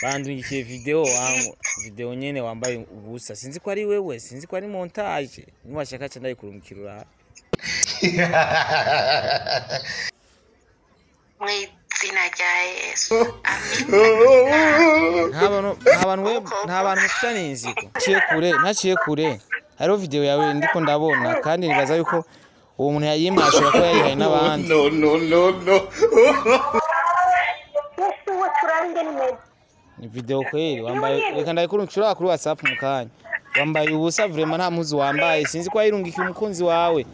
bandungikiye video nyene wambaye ubusa sinzi ko ari wewe sinzi ko ari montage niwashaka cyane ndayikurumukirura mwizina rya Yesu nta bantu mufitanye inziko ntaciye kure hariho video yawe ndiko ndabona kandi nibaza yuko uwo muntu yayimashura ko yayihaye n'abandi no ni video kweli wambaye reka ndayikurumukirura kuri WhatsApp mukanya wambaye ubusa vraiment nta muzi wambaye sinzi ko ayirungikiye umukunzi wawe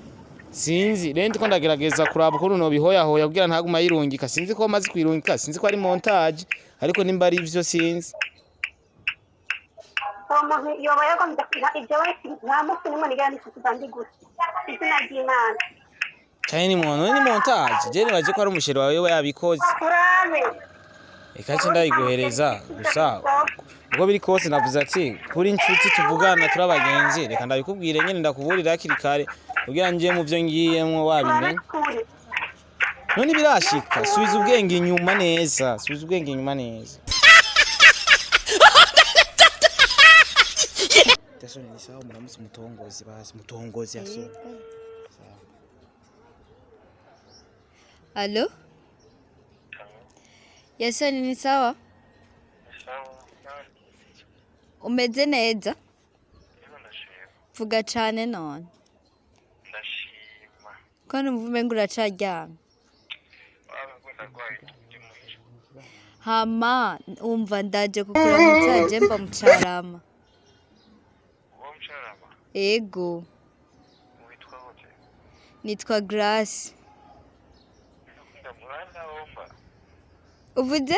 sinzi rero ndiko ndagerageza kuraba ko runo bihoyahoya kugira ntaguma yirungika sinzi ko maze kwirungika sinzi ko ari montage ariko nimba ari ivyo sinzi umuntu yoba yagombye ibyo nta musi nimwe nigani kuzandi gusa izina ry'Imana cyane ni montage je nibaje ko ari umusheri wawe yabikoze urabe ikace ndayiguhereza gusa ubwo biri kose navuze ati kuri inshuti tuvugana turabagenzi reka ndabikubwire nyene ndakuburira akiri kare kugira nje mu byo ngiyemwo wabimenye none birashika subiza ubwenge inyuma neza Yasoni ni sawa muramutse mutongozi Yasoni. Allo? Yasoni ni sawa? Umeze neza? Vuga cyane none. Ko numva ngo uracaryamye. Hama umva ndaje kukuramutsa je mba mucarama. Ego. Nitwa Grace. Uvuze?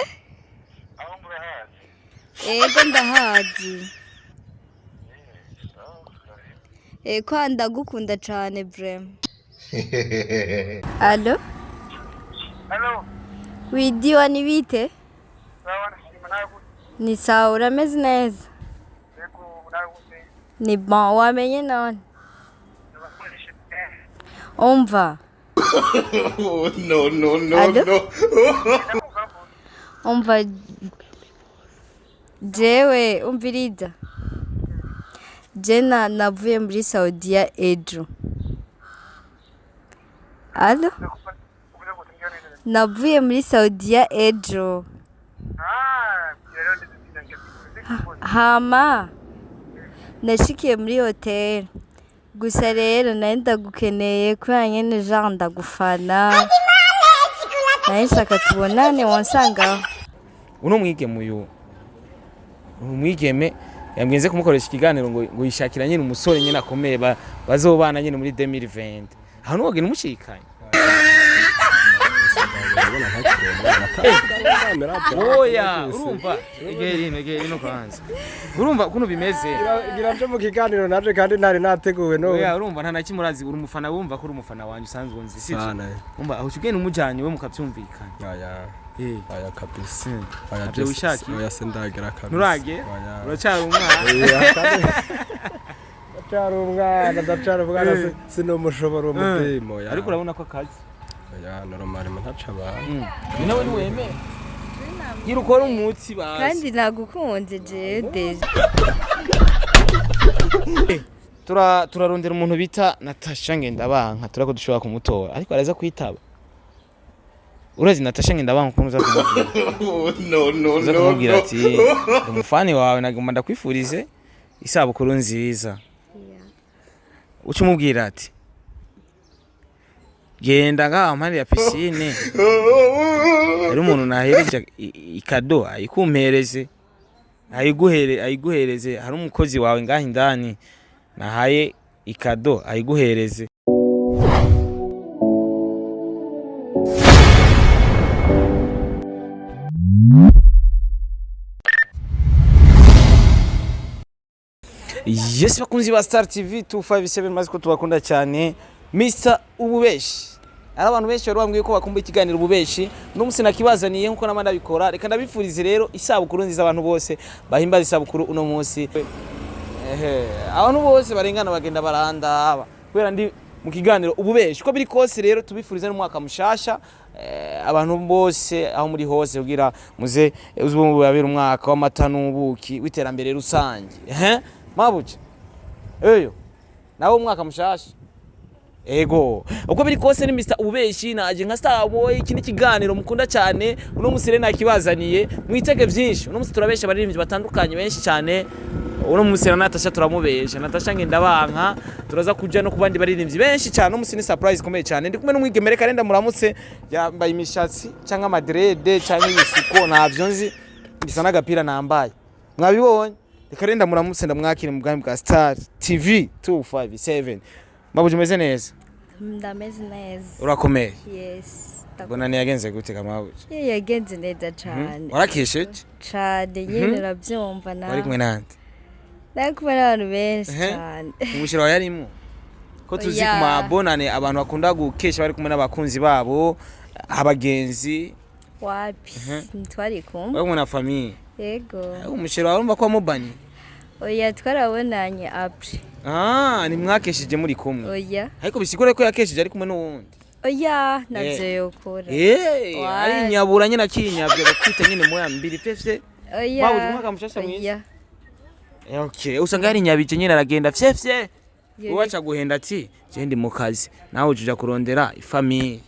Ego ndahazi. Eko ndagukunda cyane vraiment. Allo? Hello. Widiwa ni bite? Ni sawa urameze neza? Ni bon wamenye none? Umva. No. Umva jewe umviriza. Jena navuye muri Saudia ejo. Allo? Navuye muri Saudia ejo. Hama nashikiye muri hotel. Gusa rero naenda gukeneye kwa nyene Jean ndagufana. Nahishaka tubonane wansanga. Uno mwigeme uyu. Umwigeme yamgenze kumukoresha ikiganiro ngo yishakira nyine umusore nyine akomeye bazobana nyine muri 2020. Hano wagena umushikanye. Oya, urumva igeri kwanza. Urumva kuno bimeze. Giravyo mu kiganiro naje kandi ntari nateguwe no. Oya, urumva nta nakimurazi uri umufana wumva ko uri umufana wanje usanzwe unzi sivyo. Umva aho cyugene umujanye we mukavyumvikana. Aya kabisa. Aya wishaki. Oya sendagera kabisa. Nurage? Uracyari umwana. Ndacara umwana sinomushobora umudemo ya. Ariko urabona ko akazi. Ya normal Natacha ba. Ni nawe ni weme. Yirukora umutsi bazi. Kandi nagukunze je deje. Turarondera umuntu bita Natacha ngendabanka turako dushobora kumutora ariko araza kwitaba. Urazi Natacha ngendabanka kunuza kumubwira. No. Kumubwira ati umufani wawe nagomba ndakwifurize isabukuru nziza. Uca umubwira ati genda ngaha mpande ya piscine ari umuntu nahereje ikado ayikumpereze ayiguhereze hari umukozi wawe ngaha indani nahaye ikado ayiguhereze. Yes bakunzi ba Star TV 257 maze ko tubakunda cyane Mr Ububeshi. Ari abantu benshi bari bambwiye ko bakumbuye ikiganiro Ububeshi n'umunsi nakibazaniye nkuko namanda bikora reka ndabifurize rero isabukuru nziza abantu bose bahimbaza isabukuru uno munsi. Abantu bose barengana bagenda baranda kubera ndi mu kiganiro Ububeshi ko biri kose rero tubifurize n'umwaka mushasha abantu bose aho muri hose kugira muze uzubumbu babera umwaka w'amata n'ubuki witerambere rusange mabuce eyo nawe umwaka mushasha ego uko biri kose ni Mr Ububeshi naje nka Starboy iki ni kiganiro mukunda cyane uno musire nakibazaniye mwitege byinshi uno musi turabesha baririmbyi batandukanye benshi cyane uno musire Natacha turamubesha Natacha ngendabanka turaza kuja no kubandi baririmbyi benshi cyane uno musi ni surprise komeye cyane ndi kumwe n'umwigemere karenda muramutse yambaye imishatsi cyangwa madrede cyangwa ibisuko navyo nzi bisa n'agapira nambaye mwabibonye karenda muramutse ndamwakire mu bwami bwa Star TV 257 Mabuje umeze neza ndameze neza urakomeye yes bona ni yagenze gute kamabuje yagenze neza cyane warakesheje cyane nyine urabyumva na wari kumwe nande kumwe n'abantu benshi cyane umushiro wa yarimo ko tuzi ku mabonane abantu bakunda gukesha bari kumwe n'abakunzi babo abagenzi wapi ntwari kumwe bari kumwe na famille yego umushiro warumva ko mubani oya twarabonanye apre ni mwakeshije muri kumwe oya ariko bisigure ko yakeshije ari kumwe n'uwundi oya navyo yokora ari nyabura nyine akinyabye bakwita nyine moya mbiri pefye oya babuze umwaka mushasha mwiza okay usanga ari nyabije nyine aragenda pefye uwacha guhenda ati je ndi mu kazi nawe ujuja kurondera ifamille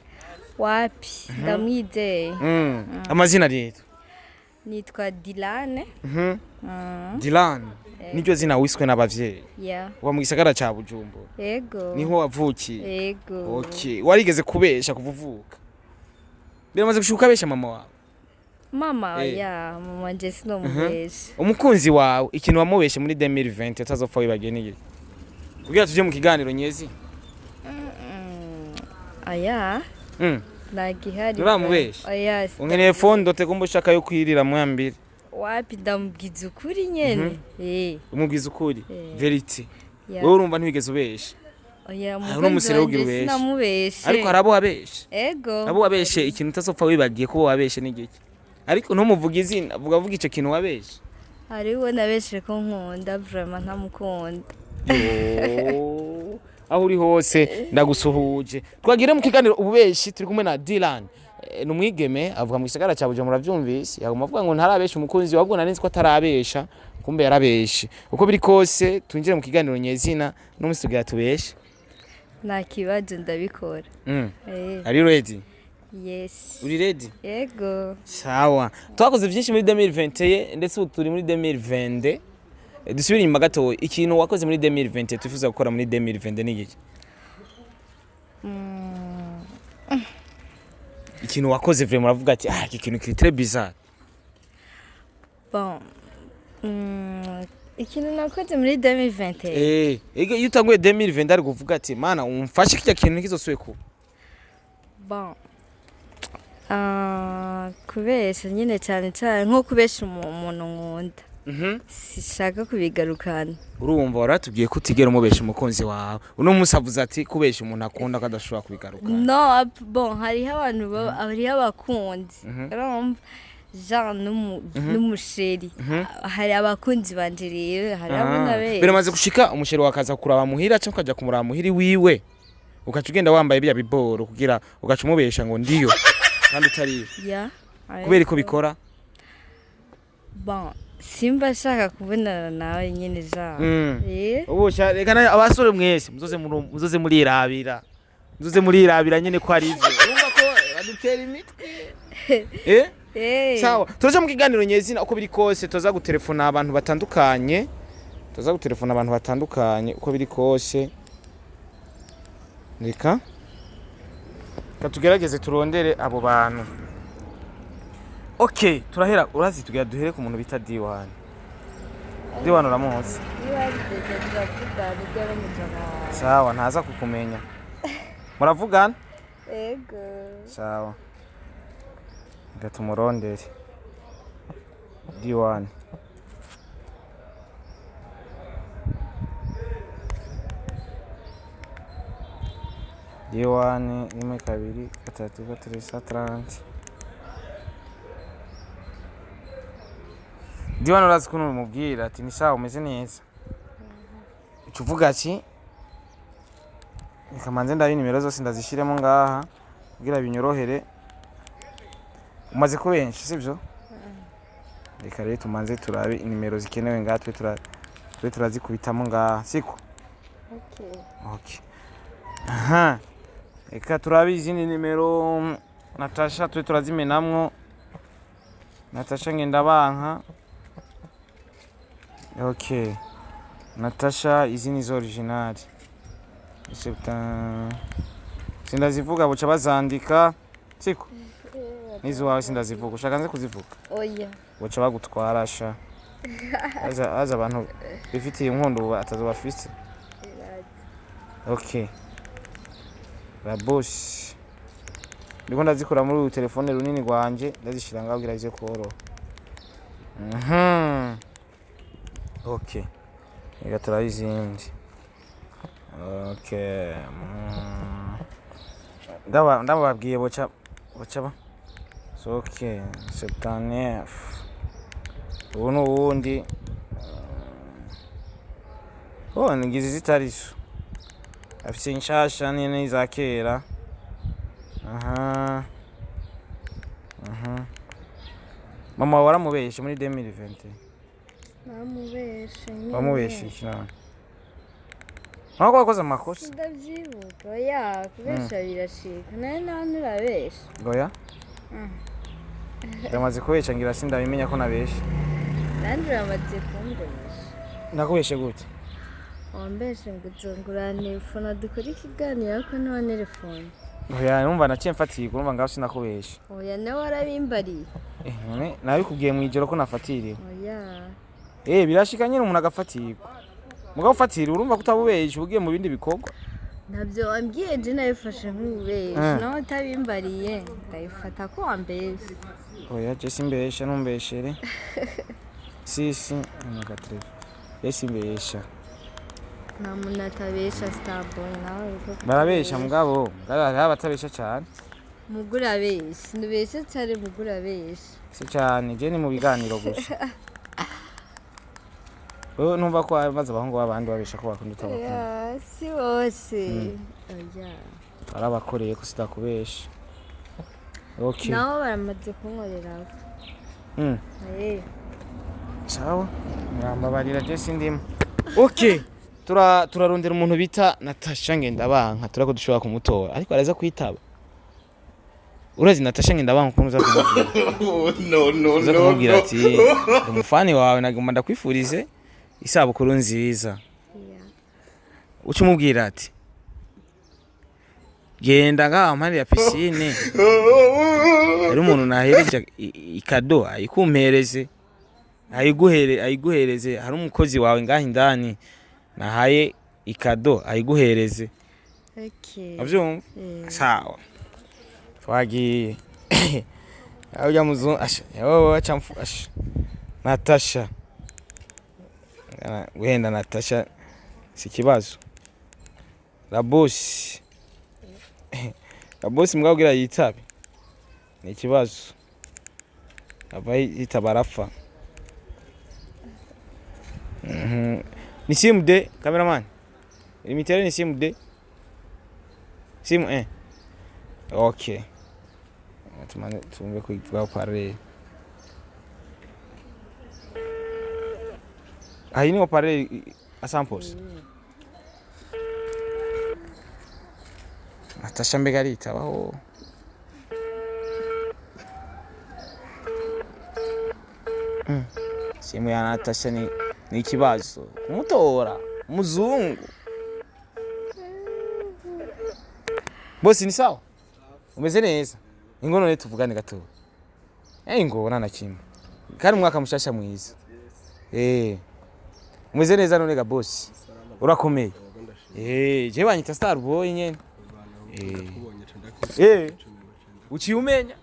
wapi ndamwizeye amazina rero nitwa Dilane Dilane niryo zina wiswe n'abavyeyi wa mu gisagara ca Bujumbura yego niho wavukiye yego okay warigeze kubesha kuvuvuka biramaze gushuka besha mama wawe mama mama je sino mubesha umukunzi wawe ikintu wamubeshe muri 2020 utazopfa wibagiye n'iki kugira tuje mu kiganiro nyezi nagihari uramubesha unkeneye fondo tegomba ushaka yo kwirira mu yambiri wapi ndamubwiza ukuri nyene umubwiza ukuri verite wowe urumva ntibigeze ubesha uno musire ugira ubesha ariko harabo wabesha abo wabeshe ikintu utazopfa wibagiye ko wabeshe n'igiki ariko ntumuvuga izina vuga ico kintu wabeshe hariho nabeshe ko nkunda vraiment ntamukunda aho uri hose ndagusuhuje twagire mu kiganiro ububeshi turi kumwe na Dylan numwigeme avuga mu gisagara cya Bujumbura byumvise yaguma avuga ngo ntarabesha umukunzi wabwo narinzi ko atarabesha kumbe yarabeshe uko biri kose tunjire mu kiganiro nyezina n'umunsi tugira tubeshe nta kibazo ndabikora are you ready yes uri ready yego sawa twakoze byinshi muri 2021 ndetse ubu turi muri 2022 dusubira inyuma gato ikintu wakoze muri 2020 tufiza gukora muri 2020 ni iki ikintu wakoze vraiment uravuga ati iki kintu kiri très bizarre bon ikintu nakoze muri 2020 iyo utanguye 2020 ari kuvuga ati mana umfashe kijya kintu kizosuye ku bon kubesha nyine cyane nko kubesha umuntu nkunda sishaka kubigarukana urumva waratubwiye ko utigera umubesha umukunzi wawe uno munsi avuze ati kubesha umuntu akunda kadashobora kubigarukana no bon hariho abantu hariho abakunzi urumva Jean n'umusheri hari abakunzi banje rero hari abana be biramaze gushika umusheri wakaza kuraba muhira cyangwa ukaja kumuraba muhiri wiwe ukaca ugenda wambaye bya biboro kugira ugaca umubesha ngo ndiyo kandi utari kubera ko bikora bon simba shaka kubonana nawe nyine Jean ubusha reka abasore mwese muzoze murirabira nyine ko ari ivyo urumva ko badutera imitwe sawa turaje mu kiganiro nyezina uko biri kose tuza gutelefona abantu batandukanye uko biri kose reka tugerageze turondere abo bantu okay turahera urazi tugira duhere ku muntu bita Diwan uramuzi sawa ntaza kukumenya muravugana yego sawa ngatumurondere Diwan rimwe kabiri gatatu gatatu 30 Diwan urazi kuno mubwira ati ni sawa umeze neza ucuvuga ati kamanze ndari nimero zose ndazishiremo ngaha kugira binyorohere umaze kubenshi sivyo reka rero tumanze turabe inimero zikenewe ngatwe turazikubitamo ngaha siko okay aha reka turabe izindi nimero Natacha turazimenamwo Natacha ngenda banka okay Natacha izi ni zo original sindazivuga buca bazandika siko nizo wawe sindazivuga ushaka nze kuzivuga oya buca bagutwara sha aza abantu bifitiye inkondo atazobafise okay la boss ndiko ndazikora muri telefone runini rwanje ndazishira ngabwira ize koro okay reka turayizindi okay ndababwiye boca ba so okay septanef uno wundi ngizi zitariso afite inshasha nene za kera aha mama waramubeshe muri 2020 wamubeshe cyane nako wakoze amakosa ndavyibuka oya kubesha birashika naye nurabesha goya ndamaze kubesha ngira sindabimenya ko nabeshe nandi uramaze kumbesha nakubeshe gute wambeshe nguzongura telefone dukora ikiganiro ariko nta telefone oya numva naciye mfatiriye urumva ngaho sinakubeshe oya nawe warabimbariye none nabikubwiye mu ijoro ko nafatiriye oya birashika nyine umuntu agafatirwa mugabo ufatiriye urumva ko utabubeshe ugiye mu bindi bikorwa ntabyo wambwiye je nabifashe nk'ububeshe nawe utabimbariye ndabifata ko wambeshe oya je simbeshe numbeshere sisi mugatreve simbesha nta muntu atabesha starboy nawe barabesha mugabo hari abatabesha cyane mugura abesha ndubeshe cyane mugura abesha si cyane je ni mu biganiro gusa numva ko abaza abahungu babandi babesha ko bakunda utabakunda si bose oya arabakoreye ko sitakubesha okay nabo baramaze kunkorera sawa mrambabarira je sindimo okay turarondera umuntu bita Natacha ngenda banka turako dushobora kumutora ariko araza kwitaba urazi Natacha ngenda banka ukuntu uza kumubwira uza kumubwira ati umufani wawe nagomba ndakwifurize isabukuru nziza uca umubwira ati genda ngaha mpande ya piscine ari umuntu nahereje ikado ayikumpereze ayiguhereze hari umukozi wawe ngaha indani nahaye ikado ayiguhereze avyumva sawa twagiye ajya muzo wowe acamfu Natacha wenda Natacha si kibazo la boss mwabwira yitabe ni kibazo abaye yitabarafa ni simu de cameraman imitere ni simu de simu okay tumve kuitwa pare ni pare asamples Natacha mbega aritabaho simu ya Natacha ni ikibazo kumutora muzungu bosi ni sawa umeze neza ingono ne tuvugane gato ingona na kimwe kandi umwaka mushasha mwiza umeze neza none ga bosi urakomeye je banyita Starboy nyene uciye umenya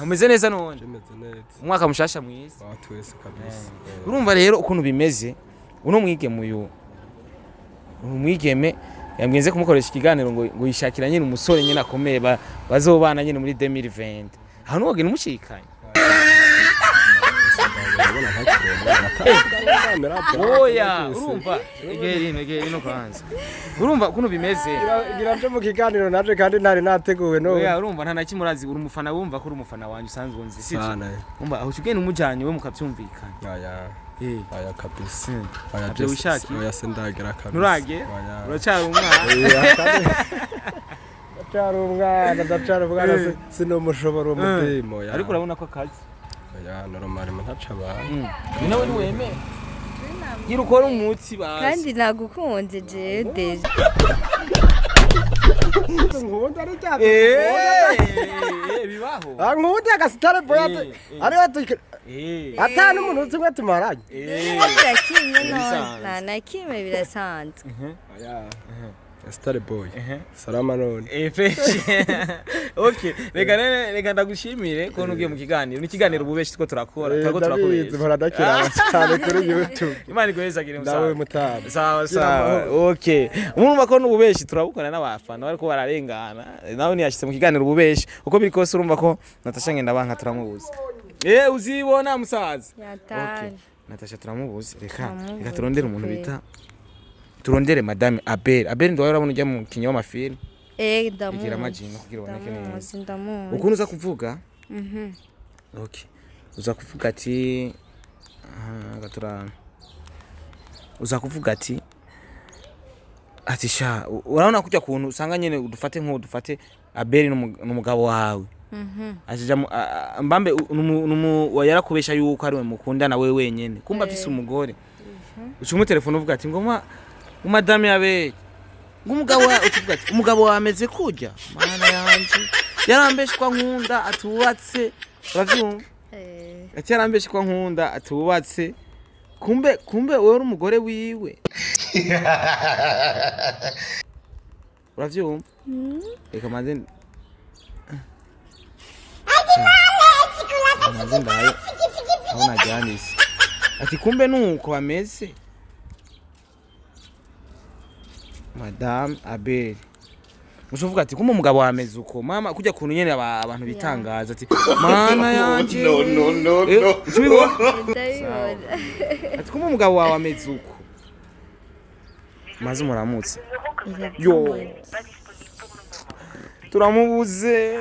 umeze neza none umwaka mushasha mwiza twese kabisa urumva rero ukuntu bimeze uno mwigeme yambwiye kumukoresha ikiganiro ngo yishakira nyine umusore nyine akomeye bazobana nyine muri 2020 aho nogene umushikanye oya urumva egeri no kwanza urumva kuno bimeze gira nje mu kiganiro naje kandi ntari nateguwe no oya urumva nta nakimurazi uri umufana wumva ko uri umufana wanje usanzwe unzi sivyo umva aho ugenda umujanye we mukavyumvikana aya kabisa Abyo wishaki oya sendagira kabisa nurage uracyari umwana ndacara bwana sinomushobora umudemo ariko urabona ko akazi ya normal Natacha abantu ni nawe ni weme gira ukora umutsi bazi kandi nagukunze je deje nkunda ari cyane bibaho nkunda agasitare boya ari watu atanu umuntu tumwe tumaranye birakimye no na kimwe birasanzwe Star boy salama none fresh okay reka ndagushimire ko nugiye mu kiganiro n'ikiganiro ububeshi two turakora tako turakoresha baradakira cyane kuri YouTube Imana igweza gira umusaza nawe mutaba sawa okay umurumva ko n'ububeshi turabukora n'abafana bariko bararengana nawe niyashitse mu kiganiro ububeshi uko biri kose urumva ko Natacha ngenda banka turamubuza uzibona musaza okay Natacha turamubuza reka turondera umuntu bita turondere madame Abel ndo yarabona ujya mu kinyo w'amafilm ndamuzi igira amajingo kugira uboneke neza ndamuzi ukuntu uza kuvuga okay uza kuvuga ati gaturana uza kuvuga ati sha urabona kujya kuntu usanga nyene dufate Abel n'umugabo wawe ajija mbambe yarakubesha yuko ari we mukundana we wenyene kumba afise umugore ucumu telefone uvuga ati ngoma umadame yabe ngumugabo utuvuga ati umugabo wameze kujya mana yanje yarambeshwa nkunda atubatse uravyumva ati yarambeshwa nkunda atubatse kumbe wewe uri umugore wiwe uravyumva reka manze ndaye aho najyanise ati kumbe nuko bameze Madame Abel mushovuga ati kumbe umugabo wameze uko mama kujya kuntu nyene abantu bitangaza ati mana yanje no ati kumbe umugabo wawe ameze uko maze muramutse yo turamubuze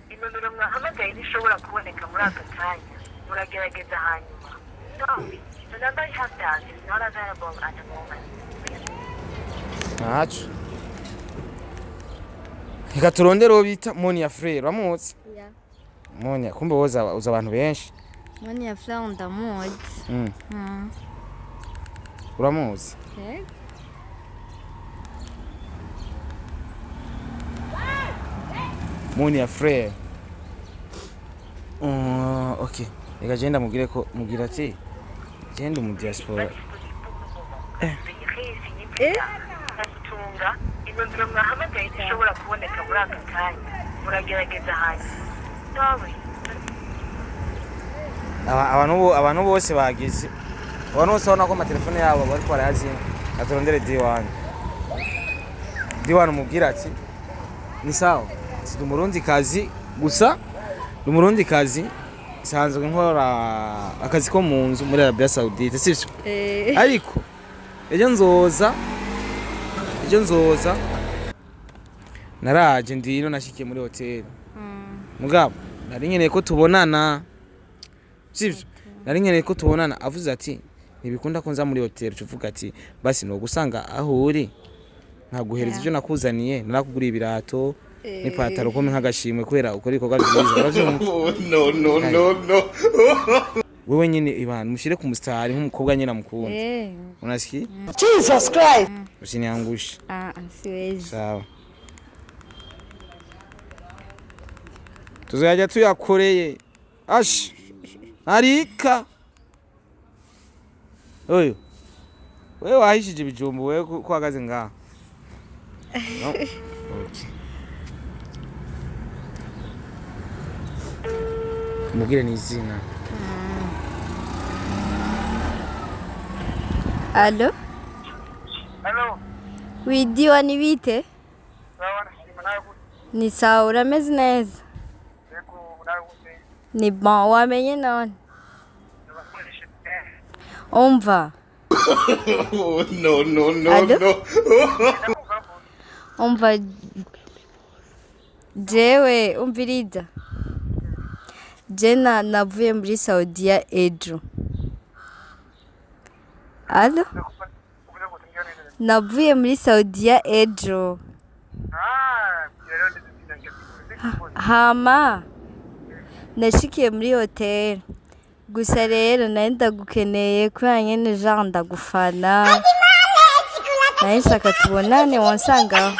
imiburo mwahamagaye ntishobora kuboneka muri aka kanya muragerageza hanyuma the number you have dialed is not available at the moment. Ntacu reka turondere uwo bita Monia frere uramutse Monia kumbe woza abantu benshi Monia frere ndamuzi uramuzi Monia frere okay reka genda mugira ati genda mu diaspora imiburo mwahamagaye ntishobora kuboneka muri aka kanya muragerageza hanyuma abantu bose bagize abantu bose babona ko amatelefone yabo bariko barayazina aturondere D1 umubwira ati ni sawa si umurundi kazi gusa umurundi kazi sanzwe nkora akazi ko mu nzu muri Arabia Saudite sivyo ariko ejo nzoza naraje ndino nashikiye muri hotel mugabo nari nkeneye ko tubonana sivyo nari nkeneye ko tubonana avuze ati ntibikunda ko nza muri hotel uvuga ati basi no gusanga aho uri nkaguhereza ivyo nakuzaniye narakuguriye ibirato n'ipataro ko nkagashimwe kubera ukora ibikorwa byiza no wewe nyine ibana mushire ku mustari nk'umukobwa nyine amukunda unasikia Jesus Christ usiniangushe siwezi sawa tuzajya tuyakoreye ash arika oyo wewe wahishije ibijumbu wewe ko hagaze ngaha no okay mugire ni izina Allo widiwa ni bite ni sawa urameze neza ni bon wamenye none umva No, no, no, Allô? no. umva jewe umviriza jena navuye muri Saudia ejo Allo? Navuye muri Saudia ejo hama nashikiye muri hotel gusa rero nari ndagukeneye kubera nyene Jean ndagufana nari nshaka tubonane wansangaho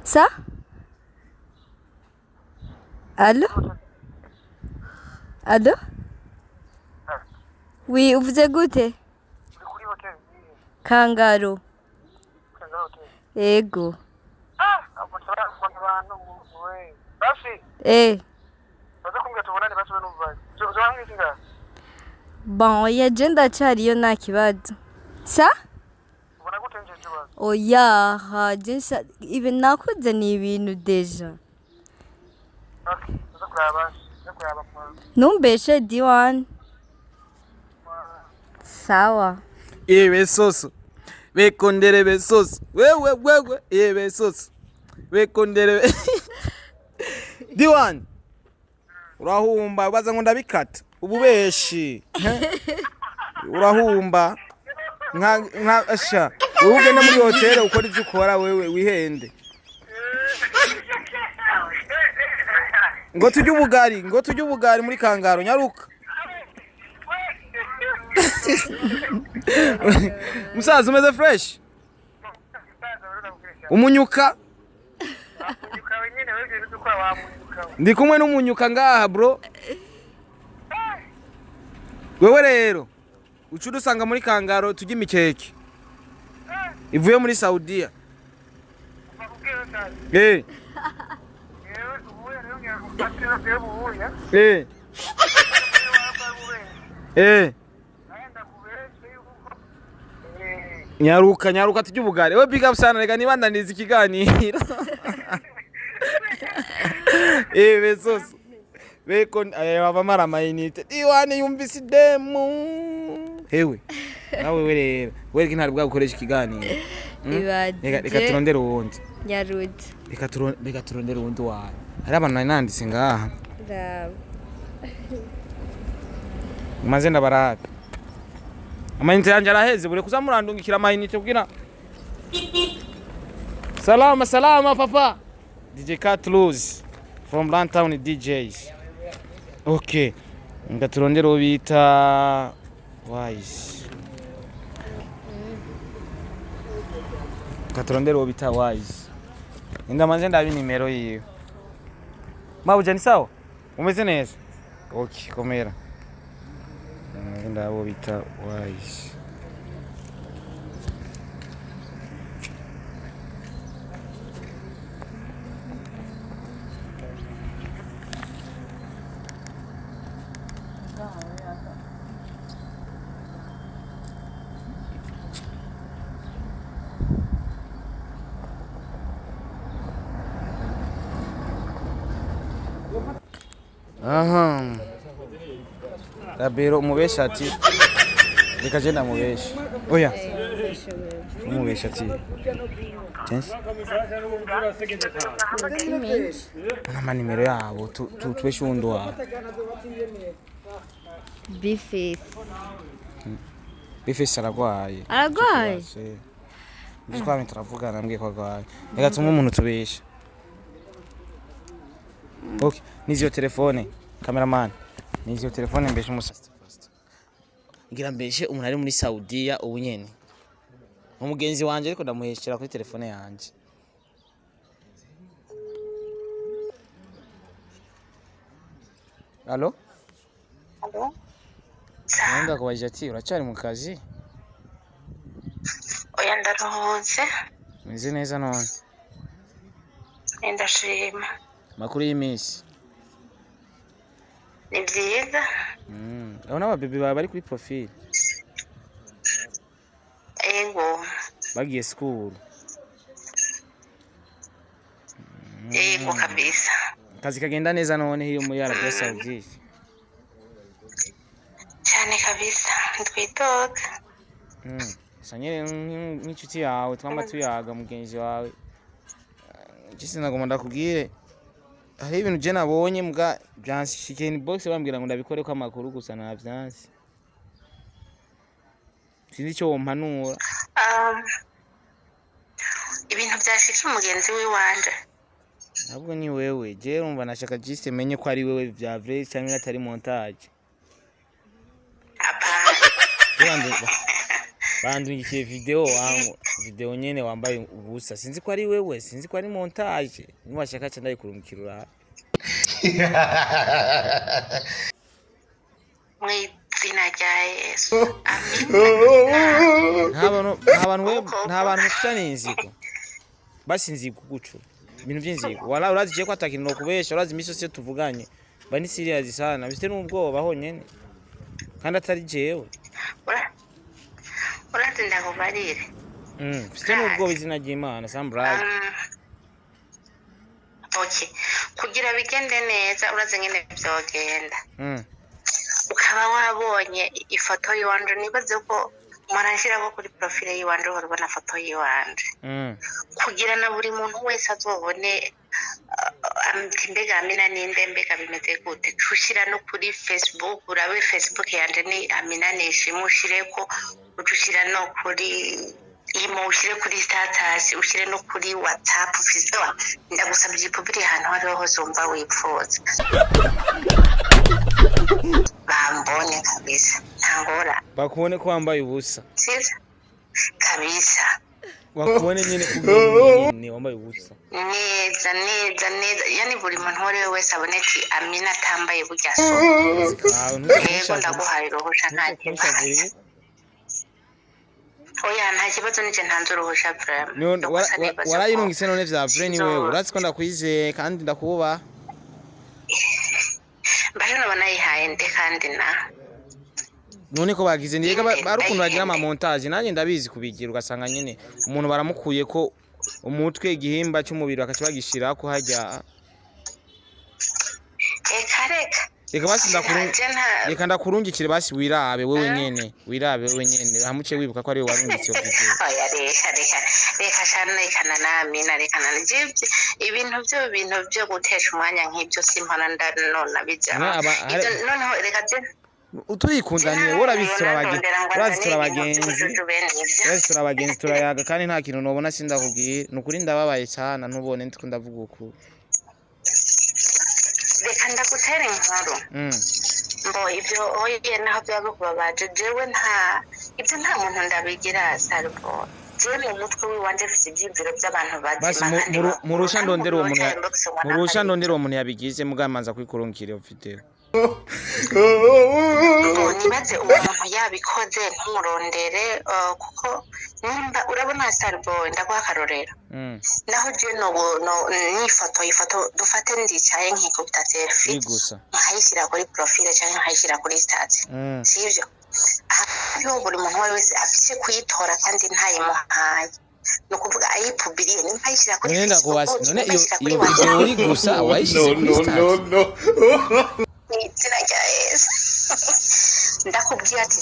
sa Allo? Allo? Oui, uvuze gute? Kangaro. Ego. Bon, ya jenda chariyo nta kibazo. Sa? Oya, ha jensa ibi nakoze ni ibintu deja. Numbeshe D1. Sawa. Besoso bekondere besoso wewe besoso bekondere D1 urahumba baza ngo ndabikata ububeshi urahumba nka asha ugenda muri hotel ukora ivyo ukora wewe wihende ngo tujye ubugari muri Kangaro nyaruka musaza umeze fresh umunyuka ndi kumwe n'umunyuka ngaha bro wewe rero ucu dusanga muri Kangaro tujye imikeke ivuye muri Saudia nyaruka tujye ubugari we big up sana rega nibandaniza ikiganiro besoso beko abamara mayinite D1 yumvise demu hewe nawe we rero wereke ntari bwa gukoresha ikiganiro reka turondere uwundi Nyarude. Reka turondere uwundi wawe hari abantu nanditse ngaha maze ndabarabe amayinite yanje araheze bure kuzamurandungikira amayinite kugira salama papa DJ Cat Lose from Downtown DJs okay ngaturondera ubita Wise ngaturondera ubita Wise indamanze ndabi nimero yiwe Mabuja ni sawa umeze neza okay komera ndabo bita Wise aha Rabero umubesha ati reka je ndamubesha oya umubesha ati tense nama nimero yabo tubesha undi wawe Bifese aragwaye Twame turavugana mbwiye ko agwaye reka tumwe umuntu tubesha okay niziyo telefone cameraman niziyo telefone mbeshe umusasta ngira mbeshe umuntu ari muri Saudia ubu nyene umugenzi wanje ariko ndamuheshera kuri telefone yanje Allo Nenda kubaje ati uracari mu kazi Oya ndaruhutse Meze neza none ndashima Makuru y'imisi ni byiza Abona ababebi baba bari kuri profile Ego bagiye school Ego kabisa Kazi kagenda neza none hiyo muri Arabia Saudite cyane kabisa ntitwitoga sanyere nk'inshuti yawe twamba tuyaga mugenzi wawe Jisi nagomba ndakubwire hari ibintu je nabonye mbwa byanshikiye ni box bambwira ngo ndabikore ko amakuru gusa na byansi sinzi cyo wompanura ibintu byashika umugenzi w'iwanje ntabwo ni wewe je urumva nashaka Jisi menye ko ari wewe vya vrai cyangwa atari montage bandungikiye video nyene wambaye ubusa sinzi ko ari wewe sinzi ko ari montage niwashaka cyane ndayikurumukirura mwizina rya Yesu nta bantu mufitanye inzigo basi inzigo gucu ibintu by'inzigo wala urazi je ko atakintu no kubesha urazi imiso se tuvuganye bani serious sana bifite n'ubwoba honyene kandi atari jewe urazi ndakubarire bifite n'ubwoba izina ry'Imana sambrage okay kugira bigende neza urazi ngene byogenda ukaba wabonye ifoto yiwanje nibaze ko marashira ko kuri profile yiwanje urabona foto yiwanje kugira na buri muntu wese azobone mbega Amina ninde mbega bimeze gute tushira no kuri Facebook urabe Facebook yanje ni Amina nishimushireko utushira no kuri imo ushire kuri status ushire no kuri WhatsApp fizo ndagusabye public ahantu hariho hose umva wipfuza bambone kabisa ntangora bakubone ko wambaye ubusa siza kabisa bakubone nyine kubini wambaye ubusa neza yani buri muntu wari wese aboneki Amina atambaye burya so yego ndaguhaye rohosha nta kibazo oya nta kibazo nije ntanze rohosha vraiment warayirungise none vya vrai ni wewe uratsi ko ndakwizeye kandi ndakuba baje nabona yihaye nde kandi na none ko bagize ndiyega barukuntu bagira ama montage nanjye ndabizi kubigira ugasanga nyene umuntu baramukuye ko umutwe igihimba cy'umubiri bakacibagishira ko hajya reka basi reka ndakurungikire basi wirabe wewe nyene hamuce wibuka ko ari wewe warungitse video oya reka shana ikana nami narekana njibye ibintu byo gutesha umwanya nk'ibyo simpana ndanona bijya noneho reka je utuyikundaniye turabagenzi turayaga kandi nta kintu nobona sindakubwira nukuri ndababaye cyane ntubone ndiko ndavuga uko reka ndagutera inkuru mbo ibyo oye naho byaba kubabaje jewe ibyo nta muntu ndabigira salvo jewe mu mutwe w'iwanje mfite ibyizero by'abantu bazima murusha ndondera uwo muntu yabigize mugamanza kwikurungikira video nibaze umuntu yabikoze ntumurondere kuko nimba urabona salvo ndaguha akarorero naho je ifoto dufate ndicaye nkikubita selfie nkayishyira kuri profile cyangwa nkayishyira kuri status sivyo aho buri muntu wese afise kuyitora kandi ntayimuhaye no kuvuga ayipubiriye nimba ayishyira kuri Facebook none iyo video uri gusa wayishize kuri status izina rya Yesu ndakubwira ati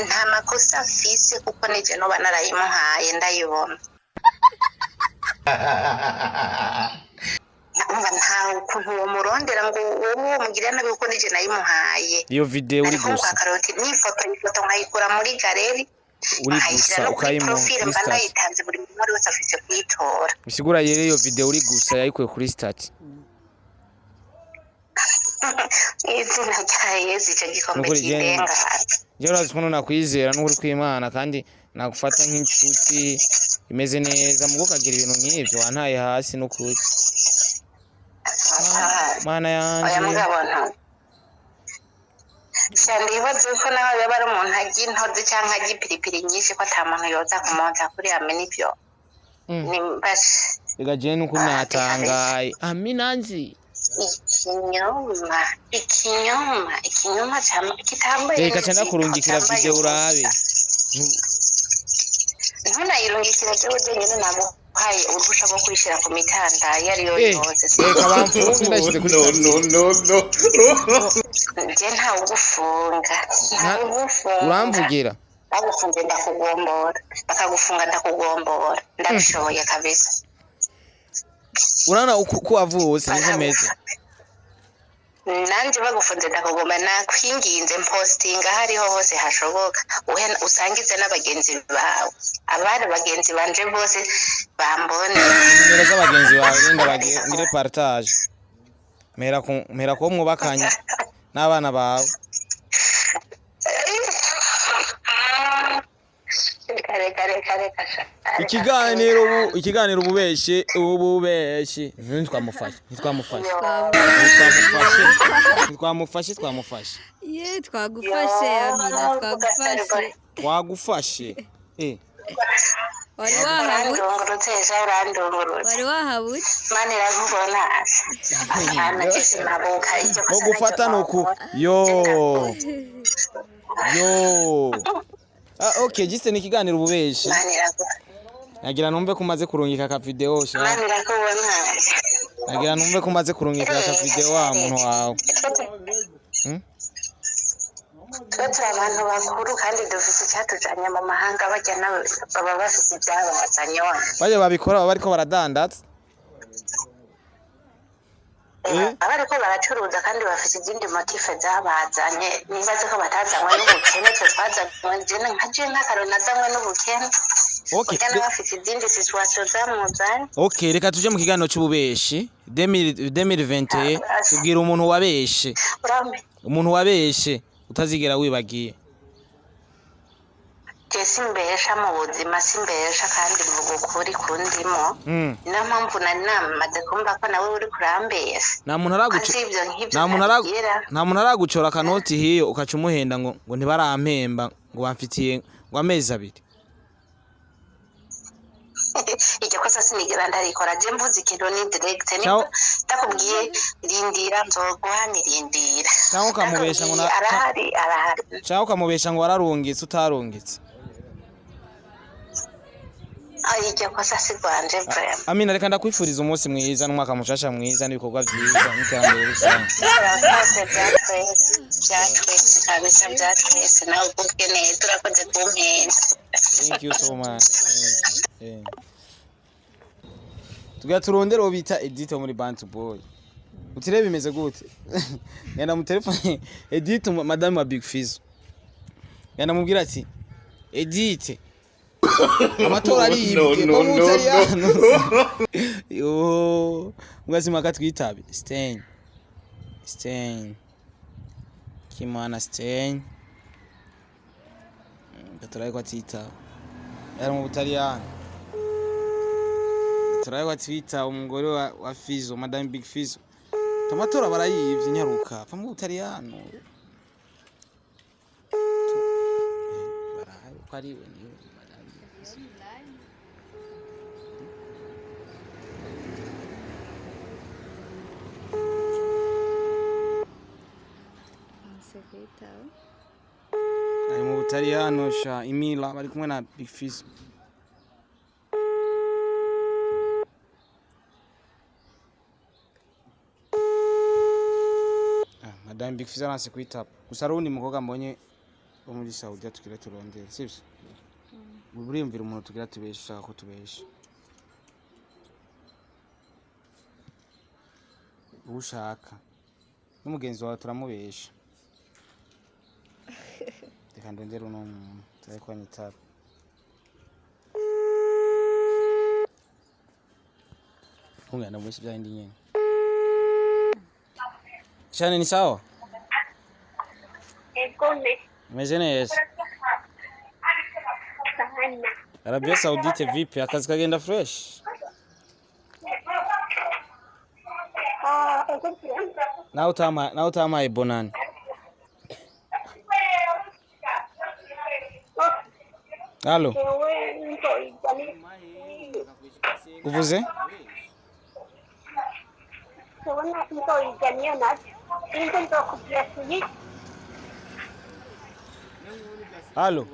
nta makosa afise kuko nije noba narayimuhaye ndayibona umva nta ukuntu uwo murondera ngo wowe mugira nabi kuko nije nayimuhaye iyo video uri gusa ni ifoto nkayikura muri galeri uri gusa ukayimuha ndayitanze buri muntu wese afise kuyitora bisigura yere iyo video uri gusa yayikuye kuri status izina rya Yesu icyo gikombe kirenga je urazi ko nakwizera n'uri kw'Imana kandi nagufata nk'inshuti imeze neza mugo kagira ibintu nk'ivyo wantaye hasi no kuri mana yanje oya mugabona cyane ibaze ko nawe yaba ari umuntu agiye intozi cyangwa agiye ipiripiri nyinshi ko ata muntu yoza kumonza kuri Amina ibyo ni basi ega je nuko natangaye Amina nzi ikinyoma kitambaye reka cyane kurungikira video urabe ntunayirungikira jewe nyine nabo haye uruhusha rwo kwishyira ku mitanda yari yo yose reka bamfunge ndashyize kuri no nje ntawe ugufunga uramvugira bagufunze ndakugombora bakagufunga ndakugombora ndabishoboye kabisa urana uko wavutse nkomeze nanje bagufunze ndakugombora nakwinginze postinga hariho hose hashoboka usangize n'abagenzi bawe abari bagenzi banje bose bambone nimero z'abagenzi bawe ngire partage mera ko mwubakanye n'abana bawe ikiganiro ububeshi ntitwamufashe ye twagufashe Amina twagufashe wari wahabutse mani irakubona no gufata nuku yo okay giste ni ikiganiro ububeshi nagira numve ko umaze kurungika ka video sha mani irakubona nagira numve ko umaze kurungika ka video wa muntu wawe twe abantu bakuru kandi dufite icyatujanye mu mahanga bajya nawe baba bafite ibyabazanye wa baje babikora baba ariko baradandatsa abariko baracuruza kandi bafite izindi motife zabazanye nibaze ko batazanywe n'ubukene twe twazanywe jene nkaje nk'akaro nazanywe n'ubukene okay kandi bafite izindi situation zamuzanye okay reka tuje mu kiganiro cy'ububeshi 2021 tubwira umuntu wabeshe utazigera wibagiye simbesha mu buzima simbesha kandi mvuga ukuri kundimo niyo mpamvu nari namaze kumva ko nawe uri kurambesha nta muntu aragucora akanoti hiyo ukaca umuhenda ngo ntibarampemba ngo bamfitiye ngo amezi 2 icyo kosa sinigera ndarikora je mvuze ikintu ni direct niba ndakubwiye rindira nzoguhanirindira cyangwa ukamubesha ngo arahari cyangwa ukamubesha ngo wararungitse utarungitse icyo kosa sigwanje vrema Amina reka ndakwifuriza umunsi mwiza n'umwaka mushasha mwiza n'ibikorwa byiza n'iterambere rusange byatwese kabisa byatwese nawe ubwe neza turakoze kumpeza thank you so much tugira turondera uwo bita Edith muri Bantu Boy utirebe bimeze gute yana mu telefone Edith madame wa Big Fizzo yana mubwira ati Edith amatora ari yibwe ko mutariano yo mugazima katwitabe Stein kimana Stein gaturaye kwa tita yari mu Butaliyano gaturaye kwa tita umugore wa Fizzo madame Big Fizzo amatora barayivye nyaruka fa mu Butaliyano baraye ko ari we niyo madame Big Fizzo ari mu Butaliyano sha Imila bari kumwe na Big Fizzo madame Big Fizzo anase kwitapa gusa arundi mukoga mbonye bo muri Saudia tukira turondera sivyo buriyumvira umuntu tugira tubesha ko tubesha ushaka n'umugenzi wawe turamubesha reka ndondera uno muntu turi kwa nyitara ungana mwese byandi nyene Shane ni sawa Egome meze neza sana Arabia Saudite vipi akazi kagenda fresh na utama bonani Halo uvuze Halo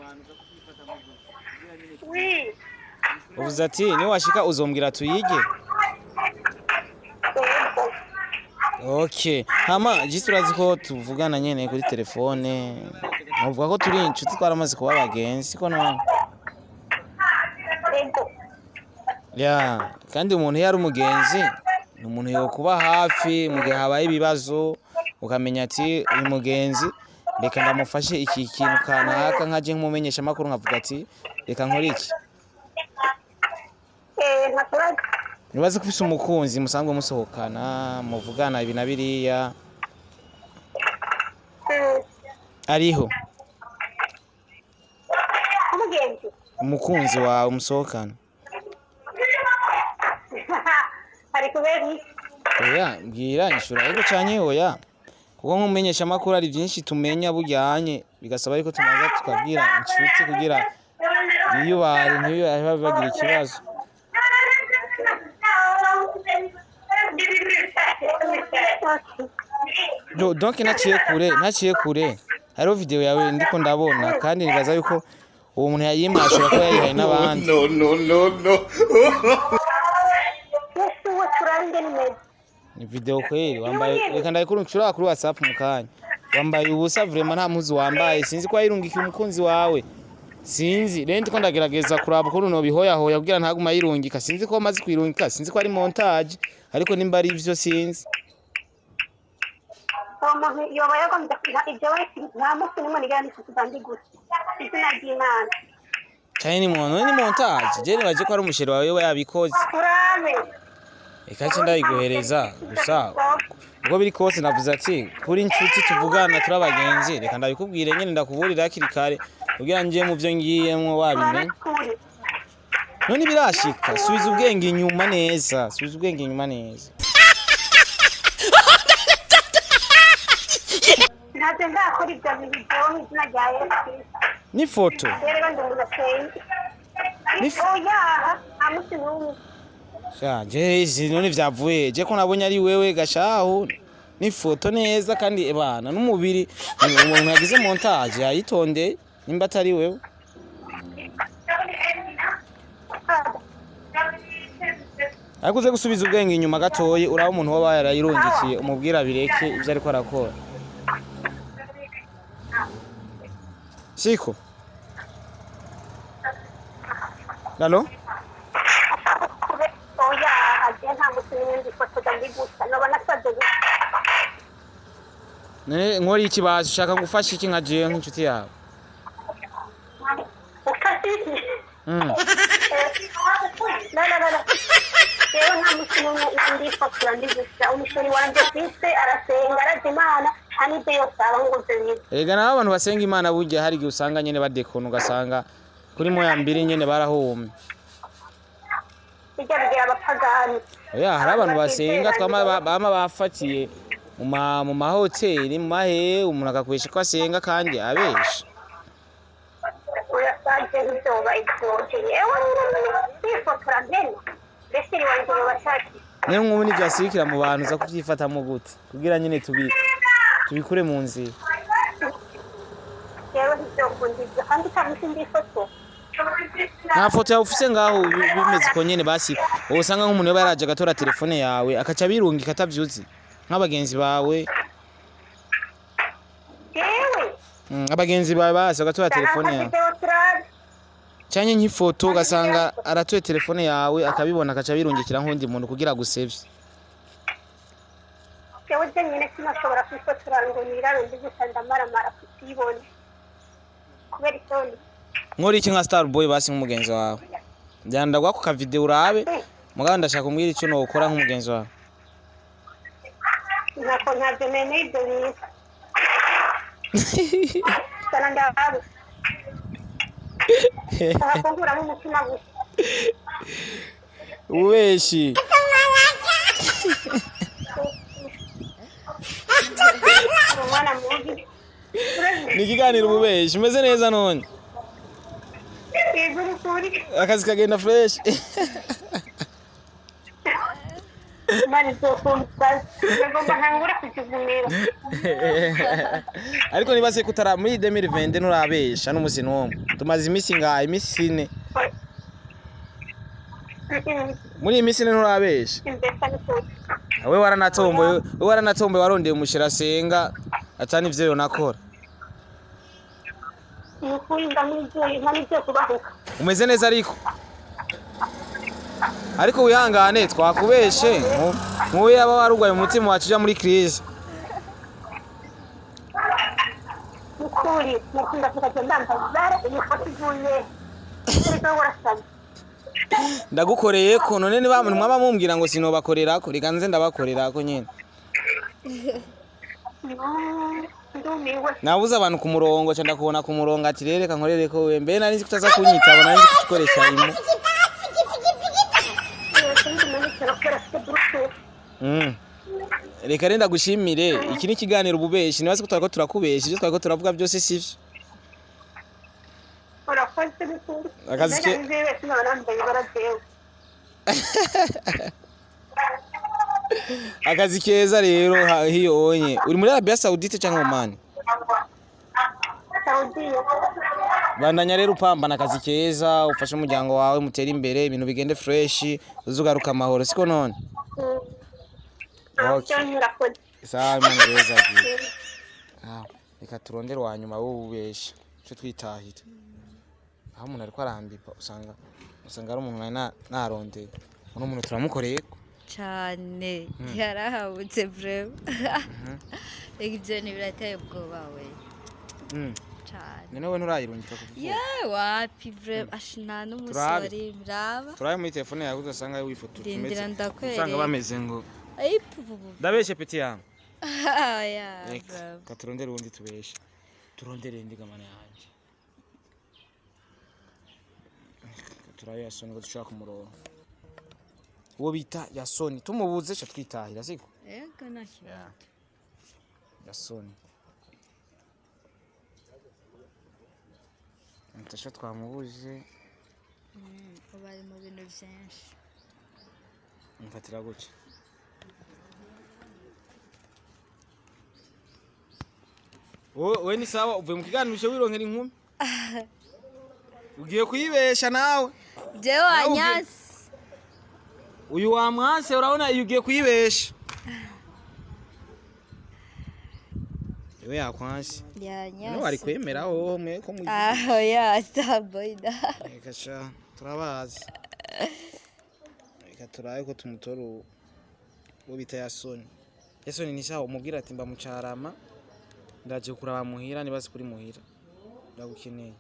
uvuze ati ni washika uzombwira tuyige Okay. Hama jisi urazi ko tuvugana nyene kuri telefone. Muvuga ko turi inshuti twaramaze kuba abagenzi ko none. Ego. Ya, kandi umuntu yari umugenzi, ni umuntu yo kuba hafi mu gihe habaye ibibazo, ukamenya ati uyu mugenzi reka ndamufashe iki kintu kanaka nkaje nkumumenyesha makuru nkavuga ati reka nkore iki. Ntakibazo. Nibaze ko ufise umukunzi musanzwe musohokana, muvugana ibi na biriya. Ariho. Umugenzi. Umukunzi wawe musohokana. Ari kubera iki? Oya, mbwira inshura yego canke oya. Kuko nkumenyesha makuru ari byinshi tumenya bujyanye bigasaba ariko tumaza tukabwira inshuti kugira biyubare ntiyo bagira ikibazo. Donc naciye kure. Hariho video yawe ndiko ndabona kandi nibaza yuko uwo muntu yayimashura ko yayihaye n'abandi. No. Yesu we turange nimeze. Ni video kweli wambaye reka ndayikurunshura kuri WhatsApp mukanya. Wambaye ubusa vraiment nta muzi wambaye sinzi ko yirungikiye umukunzi wawe. Sinzi rero ndiko ndagerageza kuraba ko runo bihoya hoya kugira ntaguma yirungika sinzi ko maze kwirungika sinzi ko ari montage ariko nimba ari ivyo sinzi. Umuntu yoba yagombye kugira ibyo we nta munsi nimwe nigana n'ikizandi gusa. Izina ry'Imana. Cyane ni montage. Je nibaje ko ari umusheri wawe we yabikoze. Urabe. Ikaje ndayiguhereza gusa. Ubwo biri kose navuze ati kuri inshuti tuvugana turabagenzi reka ndabikubwire nyene ndakuburira akiri kare kugira nje mu byo ngiyemwo wabimenye. None birashika subiza ubwenge inyuma neza. Ntabwo ndakora ibyo video izina rya Yesu. Ni foto. Rero ndumutse. Ni oya, amusi n'umwe. Sha je none vyavuye je ko nabonye ari wewe gashaho ni foto neza kandi ebana n'umubiri umuntu yagize montage yayitonde nimba atari wewe. Akuze gusubiza ubwenge inyuma gatoye uraba umuntu waba yarayirungikiye umubwira bireke ivyo ariko arakora. Siko. Allo? Oya, aje nta musinzi ndifoto ndandi gusa no banasaze. Ne nkori ikibazo ushaka gufasha iki nka je nk'inshuti yawe. No. Rero nta musinzi ndifoto ndandi gusa umusheri wanje Kristo arasenga arazimana hanibyo yose abanguze bize. Ega naho abantu basenga Imana burya hari gihe usanga nyene badekona ugasanga kuri moya mbiri nyene barahomye. Bijya bigira abapagani. Oya hari abantu basenga bama bafatiye mu mahoteli mu mahe umuntu akakwesha ko asenga kandi abesha. Oya saje nzoba ikoje. Ewe ndifotora ndene. Besiri wanje bashaki. Niyo nk'ubu n'ivyasirikira mu bantu za kuvyifatamo gute kugira nyene tubikure mu nzira. Rero ntibyokundiza kandi tamusi ndifoto. Nta foto yawe ufise ngaho bimeze ko nyene basi usanga nk'umuntu yoba yaraje agatora telefone yawe akaca birungika atavyuzi nk'abagenzi bawe. Yewe. Abagenzi bawe basi agatora telefone yawe. Cyanye nk'ifoto ugasanga aratoye telefone yawe akabibona akaca birungikira nk'undi muntu kugira gusevye. Yewe je nyine sinashobora kwifotora ngo nirare ndi gusa ndamaramara kutibona. Kubera isoni. Nkori iki nka Star Boy basi nk'umugenzi wawe. Ndandagwa ku ka video urabe mugabo ndashaka kumbwira icyo no ukora nk'umugenzi wawe. Nako ntabyo mene ibyo bintu. Sana ndababu. Akongura mu mutima gusa. Ububeshi. Mwana mugi. Nikiganira ububeshi umeze neza none. Yego kuri. Akazi kagenda fresh. Mani zokumva. Ngomba hangura kukivumira. Ariko nibase kutara muri 2020 nurabesha n'umusi n'umwe. Tumaze imisi ngaye imisi 4. Muri imisi nurabesha. we waranatomboye warondeye umushira senga atani ivyo yo nakora Nukuri ndamwizeye kubahuka. umeze neza ariko wihangane twakubeshe nkuwe yaba warugwaye umutima wacu muri crise Nukuri ndafika ndambara ifoto ivuye ndagukoreye ko none ni bamwe mwaba mumbwira ngo sinobakorera ko reka nze ndabakorera ko nyene nabuze abantu ku murongo cyanda kubona ku murongo ati reka nkorere ko we mbe nari nzi kutaza kunyitaba nari nzi kukoresha imo reka renda gushimire iki ni kiganiro ububeshi nibaze ko twariko turakubesha ibyo twariko turavuga byose sivyo akazi keza rero hiyo onye uri muri Arabia Saudite cyangwa Oman Saudia bandanya rero upambana akazi keza ufashe umuryango wawe mutera imbere ibintu bigende fresh uzugaruka amahoro siko none sawa imana reza reka turondere wanyuma w'ububeshi cyo twitahira aho umuntu ariko arambipa usanga ari umuntu narondeye uno muntu turamukoreye cyane yarahabutse breve ibyo ni birateye ubwoba we cyane none we nturayirungika kuvuga wapi breve ashina n'umusore brava turaye muri telefone yawe uzasanga wifotora ndindira ndakwereka usanga bameze ngo ndabeshe peti yangu katurondere ubundi tubeshe turondere indigamana yanjye turaye Yasoni ngo dushaka kumurongo uwo bita Yasoni tumubuze cyo twitahira siko yego nacyo Yasoni Natacha twamubuje bari mu bintu byinshi mfatira gutya we ni sawa uvuye mu kiganiro wironkera inkumi ugiye kuyibesha nawe je wanyasi uyu wamwase urabona ugiye kuyibesha yewe yakwansi yanyasi no ari kwemeraho mwe ko mu saboida reka sha turabazi reka turaye ko tumutora uwo bita Yasoni ni sawa umubwira ati mba mucarama ndaje kuraba muhira nibaze kuri muhira ndagukeneye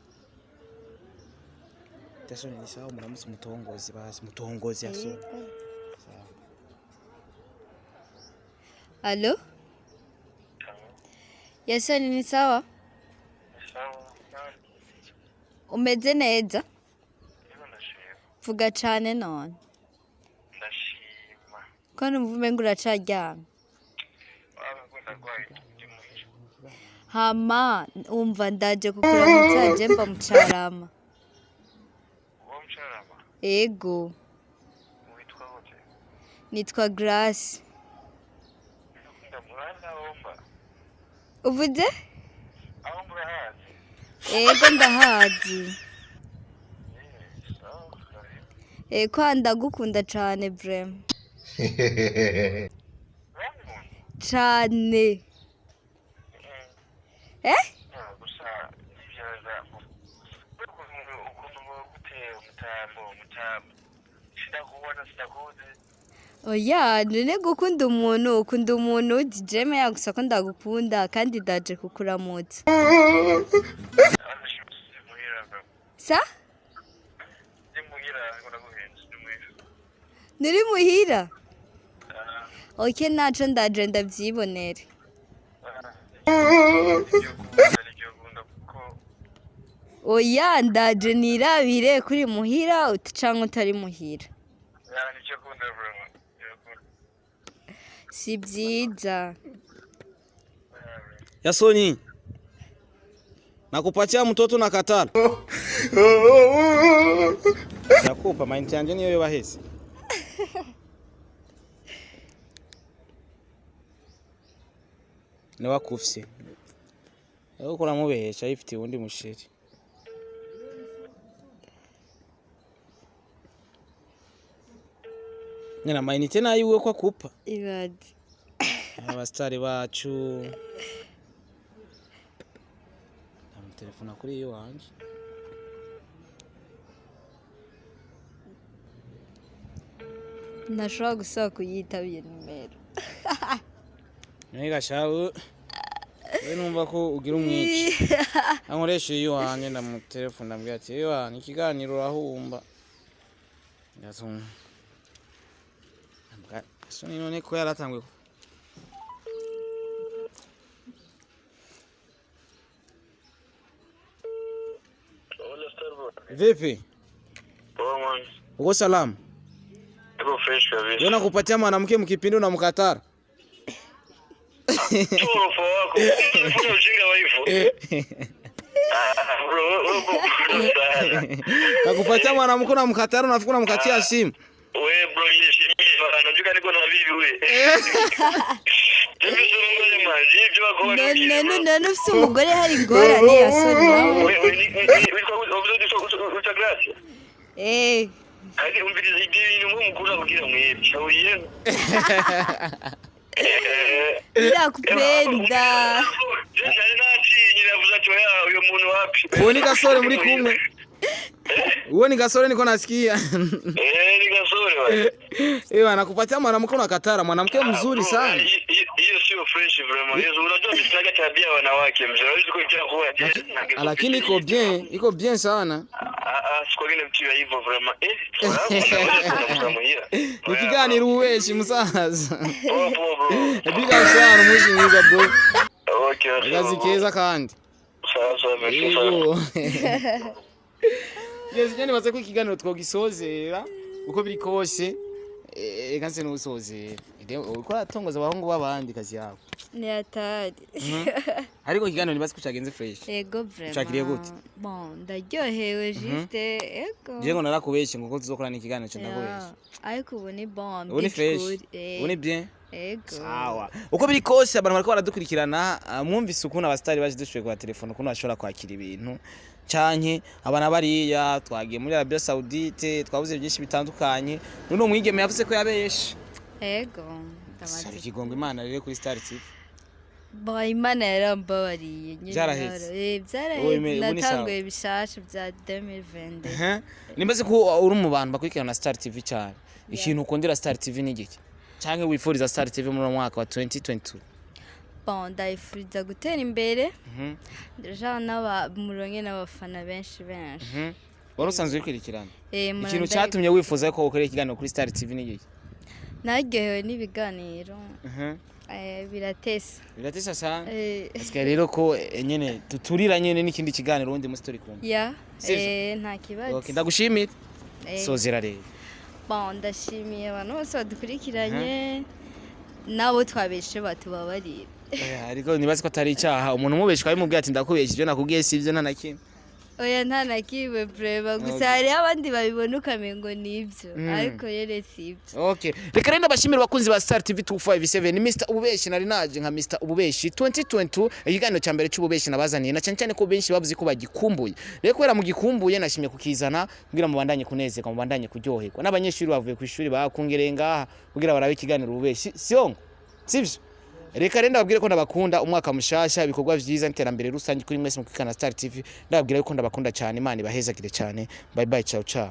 Yasoni ni sawa muramutse mutongozi Yasoni sawa Allo Yasoni ni sawa umeze neza vuga cyane none ndashima ko numvume ngo uracaryamye hama umva ndaje kukuramutsa je mba mucarama ego nitwa Grace uvuze ego ndahazi eko ndagukunda cyane vrema cyane oya none gukunda umuntu ukunda umuntu dijeme yagusa ko ndagukunda kandi ndaje kukuramutsa sa niri muhira oke naco ndaje ndavyibonere oya ndaje nirabire kuri muhira canke utari muhira si byiza Yasoni nakupatia mtoto na katala yakupa mainti yanje niyo baheze ne wakufse yo kuramubesha ifite undi musheri nyina mayinite nayiwe ko akupa ibadi abastari bacu telefona kuri iyo wanje ntashobora gusaba kuyitabira nimero Nega shawe we numva ko ugira umwiki ankoresha iyo wanje na mu telefone ndambwira ati iyo wanje ikiganiro urahumba Yasoni Yasoni none ko yaratangwe Vipi? Poa man. Uko salama? Niko fresh kabisa. Yona kupatia mwanamke mkipindi na mkatara. Choro for wako. Kuna ujinga wa hivyo. Bro. Nakupatia mwanamke na mkatara unafikuna mkatia simu. We bro yeshi najua niko na bibi we. none ufite umugore hari ingorane Yasoni nawe Ake umviriza ibintu nk'umukuru kugira mwebwe shawiye ndakupenda Jari natinye navuze ati oya uyo muntu wapi Uwo ni gasore muri kumwe Uwo ni gasore niko nasikia ni gasore wa Ewa nakupatia mwanamke na katara mwanamke mzuri sana hiyo sio fresh vraiment hiyo unajua msinaga tabia wanawake mzee hawezi kuja kuwa lakini iko bien sana siko gine mtu hivyo vraiment ikiganiro ububeshi musaza bro biga sana mushinga bro okay gazi keza kandi sawa merci Yes cyane baze ko ikiganiro twogisozera uko biri kose ganse n'usozera uko atongoza abahungu babandi kazi yabo ni atari ariko ikiganiro nibaze ko cyagenze fresh ego vraiment Ucakiriye gute? Bon ndaryohewe juste ego je ngo narakubeshye ngo tuzokorana ikiganiro cyo ndakubeshye ariko ubu ni bon ubu ni fresh ubu ni bien ego sawa uko biri kose abantu bariko baradukurikirana mwumvise ukuntu abastari baje dushoboye kwa telefone ukuntu bashobora kwakira ibintu canke abana bariya twagiye muri Arabia Saudite twabuze byinshi bitandukanye none umwigeme yavuze ko yabeshe ego ndamaze ikigongo Imana rero kuri Star TV Boy Imana yarambabariye byaraheze natanguye bishasha bya 2022 nimbaze ko uri mu bantu bakurikirana na Star TV cyane ikintu ukondera Star TV ni giki canke wifuriza Star TV muri mwaka wa 2022 Bon ndayifuriza gutera imbere ndajana muronke n'abafana benshi wari usanzwe ukurikirana ikintu cyatumye wifuza ko ukorera ikiganiro kuri Star TV ni giki naryohewe n'ibiganiro biratesa sana ese rero ko nyene tuturira nyene n'ikindi kiganiro undi mu story kumwe nta kibazo okay ndagushimira sozera rero bon ndashimiye abantu bose badukurikiranye nabo twabeshe batubabarira ariko nibaze ko atari icyaha umuntu umubeshye kwabimubwiye ati ndakubeshye ibyo nakubwiye si ibyo nta nakimwe oya nta nakiwe breva gusa hari abandi babibona ukamengo nibyo ariko yere si ibyo okay reka rero ndabashimira abakunzi ba Star TV 257 Mr Ububeshi nari naje nka Mr Ububeshi 2022 ikiganiro cya mbere cy'ububeshi nabazaniye na cyane cyane ko benshi bavuze ko bagikumbuye rero kubera mu gikumbuye nashimye kukizana kugira mu bandanye kunezeka mu bandanye kuryoherwa n'abanyeshuri bavuye ku ishuri bakungereye ngaha kugira barabe ikiganiro ububeshi siyongo sivyo reka renda babwire ko ndabakunda umwaka mushasha ibikorwa vyiza n'iterambere rusange kuri mwese mu kwikana Star TV ndababwira ko ndabakunda cyane Imana ibahezagire cyane bye bye ciao ciao